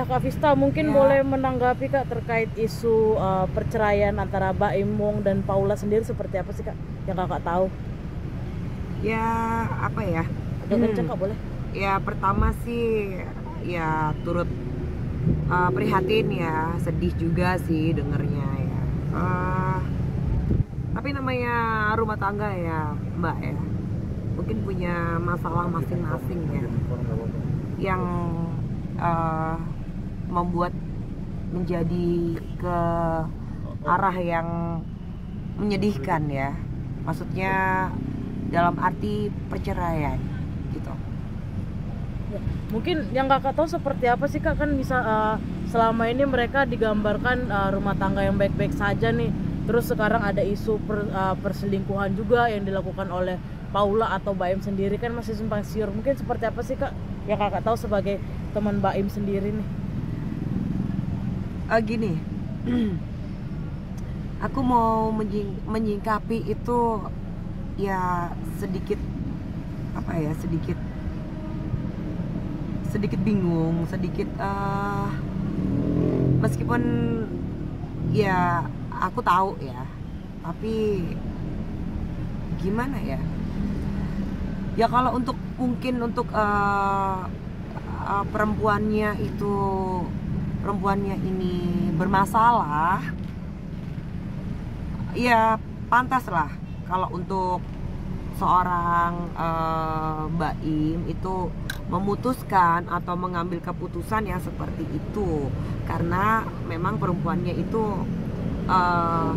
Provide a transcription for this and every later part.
Kak Vista mungkin Ya, boleh menanggapi Kak terkait isu perceraian antara Baim Wong dan Paula sendiri seperti apa sih Kak yang Kakak tahu? ya apa ya? Agak kenceng Kak boleh? Ya pertama sih ya turut prihatin ya, sedih juga sih dengernya ya. Tapi namanya rumah tangga ya Mbak ya, mungkin punya masalah masing-masing ya, yang eh, membuat menjadi ke arah yang menyedihkan ya. Maksudnya dalam arti perceraian gitu. Ya, mungkin yang Kakak tahu seperti apa sih Kak, kan bisa selama ini mereka digambarkan rumah tangga yang baik-baik saja nih. Terus sekarang ada isu perselingkuhan juga yang dilakukan oleh Paula atau Baim sendiri, kan masih simpang siur. Mungkin seperti apa sih Kak yang Kakak tahu sebagai teman Baim sendiri nih? Gini, aku mau menyingkapi itu ya sedikit apa ya, sedikit bingung, sedikit meskipun ya aku tahu ya, tapi gimana ya? Ya kalau untuk mungkin untuk perempuannya ini bermasalah, ya pantas lah kalau untuk seorang Baim itu memutuskan atau mengambil keputusan yang seperti itu, karena memang perempuannya itu eh,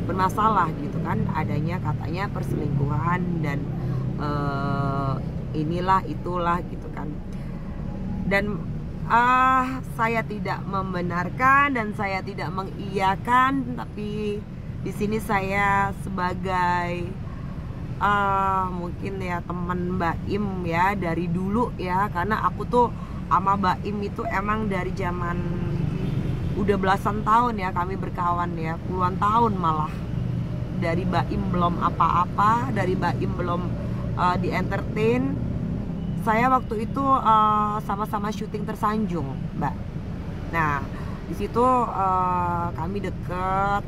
bermasalah gitu kan, adanya katanya perselingkuhan dan inilah itulah gitu kan. Dan saya tidak membenarkan dan saya tidak mengiyakan, tapi di sini saya sebagai mungkin ya teman Mbak Im ya dari dulu ya, karena aku tuh sama Mbak Im itu emang dari zaman udah belasan tahun ya kami berkawan ya, puluhan tahun malah. Dari Mbak Im belum apa-apa, dari Mbak Im belum di entertain, saya waktu itu sama-sama syuting Tersanjung, Mbak. Nah, di situ kami dekat,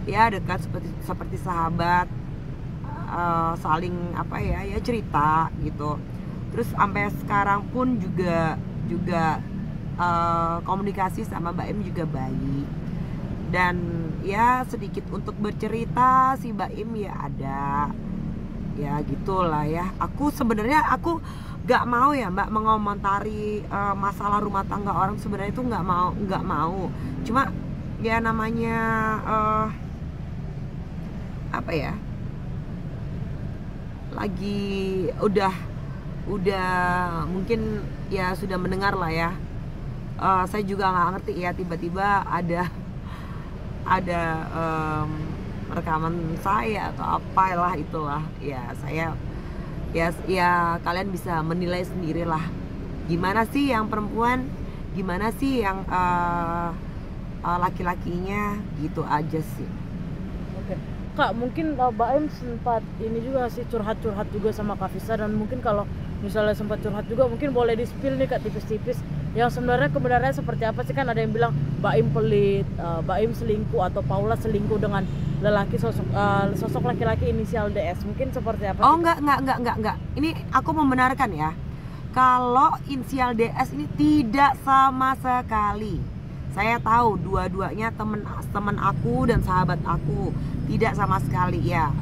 ya dekat seperti sahabat, saling apa ya, ya cerita gitu. Terus sampai sekarang pun juga komunikasi sama Mbak Im juga baik. Dan ya sedikit untuk bercerita si Mbak Im ya ada. Ya gitulah ya. Aku sebenarnya gak mau ya Mbak mengomentari masalah rumah tangga orang, sebenarnya itu nggak mau. Cuma ya namanya apa ya? Lagi udah mungkin ya sudah mendengar lah ya. Saya juga nggak ngerti ya, tiba-tiba ada rekaman saya atau apalah itulah ya. Saya ya kalian bisa menilai sendirilah, gimana sih yang perempuan, gimana sih yang laki-lakinya, gitu aja sih. Oke. Kak, mungkin Baim sempat ini juga sih curhat-curhat juga sama Kak Visa, dan mungkin kalau misalnya sempat curhat juga mungkin boleh di-spill nih Kak tipis-tipis yang sebenarnya kebenarannya seperti apa sih. Kan ada yang bilang Baim pelit, Baim selingkuh atau Paula selingkuh dengan lelaki sosok laki-laki inisial DS. Mungkin seperti apa Oh sih, Kak? enggak. Ini aku membenarkan ya. Kalau inisial DS ini tidak sama sekali. Saya tahu dua-duanya teman aku dan sahabat aku. Tidak sama sekali ya.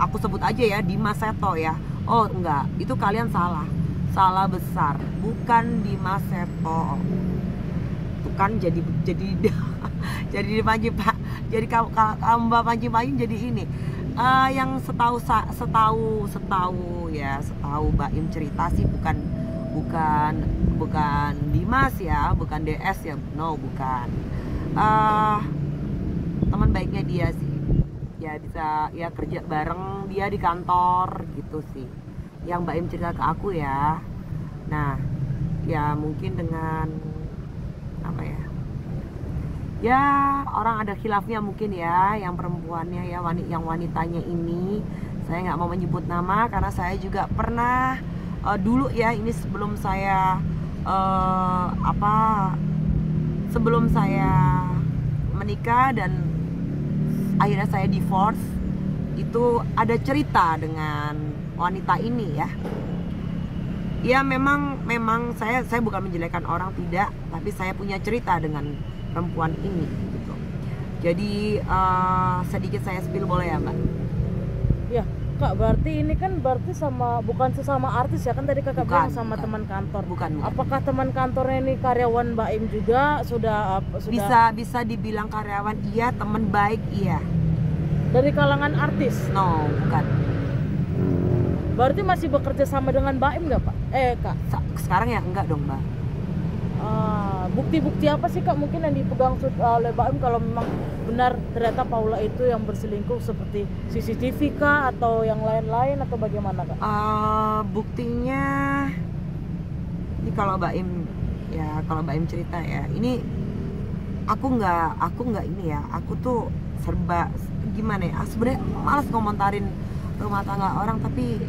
Aku sebut aja ya Dimas Seto ya. Oh enggak, itu kalian salah. Salah besar. Bukan Dimas Seto. Itu kan jadi jadi dipancing Pak. Jadi kalau Mbak pancing jadi ini. Yang setahu Mbak Im cerita sih bukan Dimas ya, bukan DS ya, no bukan. Teman baiknya dia sih, ya bisa ya kerja bareng dia di kantor gitu sih, yang Mbak Im cerita ke aku ya. Nah ya mungkin dengan apa ya orang ada khilafnya mungkin ya, yang perempuannya ya, yang wanitanya ini saya nggak mau menyebut nama karena saya juga pernah dulu ya, ini sebelum saya apa, sebelum saya menikah dan akhirnya saya divorce, itu ada cerita dengan wanita ini ya. Ya memang saya bukan menjelekkan orang, tidak, tapi saya punya cerita dengan perempuan ini gitu. Jadi sedikit saya spill boleh ya Mbak? Ya Kak, berarti ini kan berarti bukan sesama artis ya kan, tadi Kakak bilang sama bukan. teman kantor. Bukan. Apakah teman kantornya ini karyawan Mbak Im juga? Sudah Bisa dibilang karyawan iya, teman baik iya. Dari kalangan artis? No, bukan. Berarti masih bekerja sama dengan Mbak Im nggak Pak? Kak? Sekarang ya enggak dong Mbak. Bukti-bukti apa sih Kak mungkin yang dipegang oleh Mbak Im kalau memang benar ternyata Paula itu yang berselingkuh, seperti CCTV kah atau yang lain-lain atau bagaimana Kak? Buktinya ini kalau Mbak Im cerita ya, ini aku nggak ini ya, aku tuh serba gimana ya, sebenarnya malas ngomentarin rumah tangga orang, tapi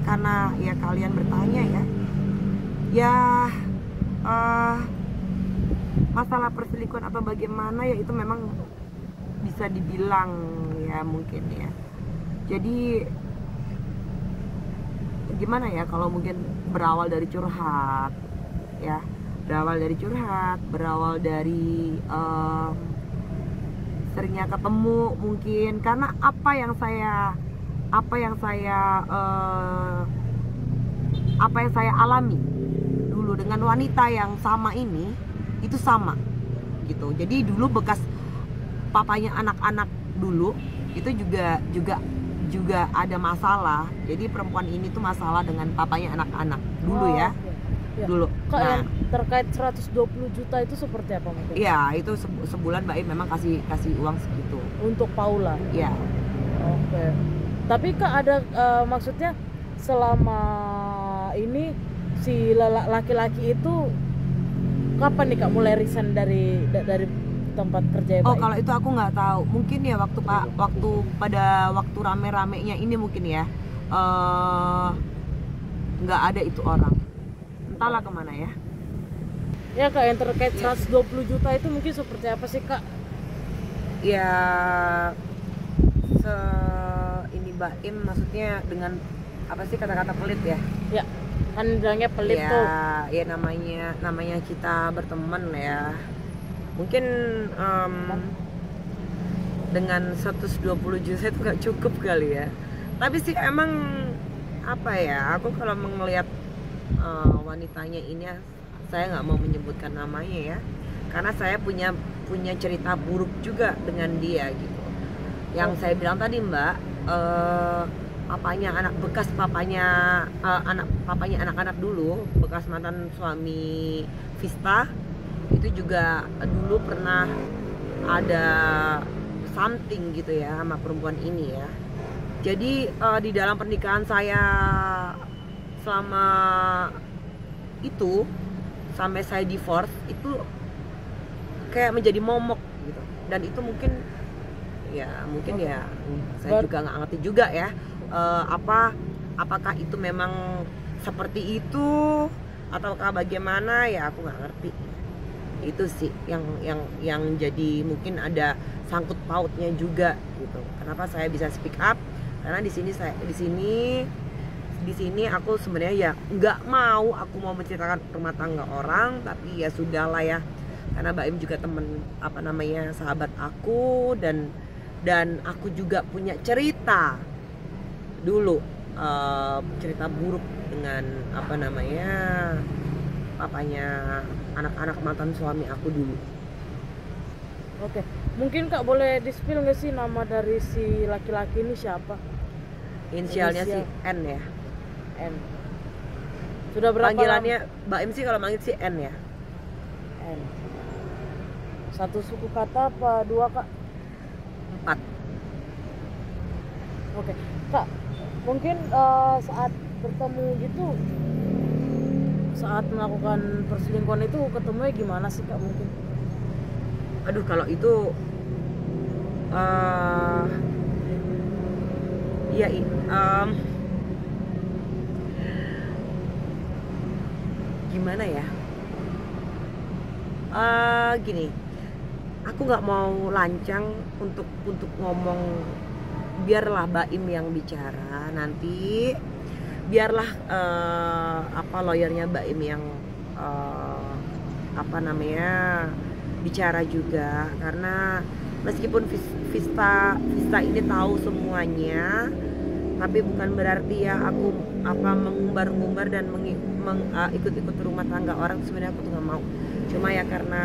karena ya kalian bertanya ya masalah perselingkuhan atau bagaimana ya, itu memang bisa dibilang ya mungkin ya. Jadi gimana ya, kalau mungkin berawal dari curhat ya, berawal dari seringnya ketemu mungkin, karena apa yang saya alami dulu dengan wanita yang sama ini, itu sama gitu. Jadi dulu bekas papanya anak-anak dulu itu juga ada masalah. Jadi perempuan ini tuh masalah dengan papanya anak-anak dulu ya. Ya. Dulu. Kak, yang terkait 120 juta itu seperti apa mungkin? Iya, itu sebulan Mbak Im memang kasih uang segitu Untuk Paula? Iya. Oke. Tapi Kak ada maksudnya selama ini si laki-laki itu kapan nih Kak mulai resign dari tempat kerja ya Mbak Im? Kalau itu aku nggak tahu. Mungkin ya waktu rame-ramenya ini mungkin ya nggak ada itu orang. Entahlah kemana ya. Ya Kak, yang terkait 120 juta itu mungkin seperti apa sih Kak? Ya ini Mbak Im maksudnya dengan apa sih, kata-kata pelit ya? Ya, kan bilangnya pelit ya, tuh. Ya namanya kita berteman ya. Mungkin dengan 120 juta itu gak cukup kali ya. Tapi sih emang apa ya, aku kalau melihat wanitanya ini, saya nggak mau menyebutkan namanya ya, karena saya punya cerita buruk juga dengan dia gitu. Yang saya bilang tadi Mbak, papanya anak-anak dulu, bekas mantan suami Vista, itu juga dulu pernah ada something gitu ya sama perempuan ini ya. Jadi di dalam pernikahan saya selama itu sampai saya divorce itu kayak menjadi momok gitu. Dan itu mungkin ya saya juga nggak ngerti juga ya, apakah itu memang seperti itu ataukah bagaimana ya, aku nggak ngerti. Itu sih yang jadi mungkin ada sangkut pautnya juga gitu. Kenapa saya bisa speak up? Karena di sini aku sebenarnya ya nggak mau menceritakan rumah tangga orang, tapi ya sudahlah ya, karena Mbak Im juga sahabat aku, dan aku juga punya cerita dulu, cerita buruk dengan papanya anak-anak mantan suami aku dulu. Oke, mungkin Kak boleh di-spill nggak sih nama dari si laki-laki ini siapa? Inisialnya si N ya. N. Sudah berapa panggilannya Mbak Im sih kalau manggil si N ya. N. Satu suku kata apa dua Kak? 4. Oke, Kak, mungkin saat bertemu gitu, saat melakukan perselingkuhan itu ketemunya gimana sih Kak mungkin? Aduh, kalau itu gimana ya, gini, aku nggak mau lancang untuk ngomong, biarlah Baim yang bicara nanti, biarlah lawyernya Baim yang bicara juga, karena meskipun Vista ini tahu semuanya, tapi bukan berarti ya aku mengumbar-ngumbar dan ikut-ikut rumah tangga orang. Sebenarnya aku tuh nggak mau, cuma ya karena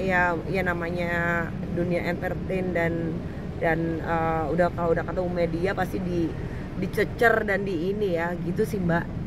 ya namanya dunia entertain dan kalau udah ketemu media pasti dicecer dan di ini ya gitu sih Mbak.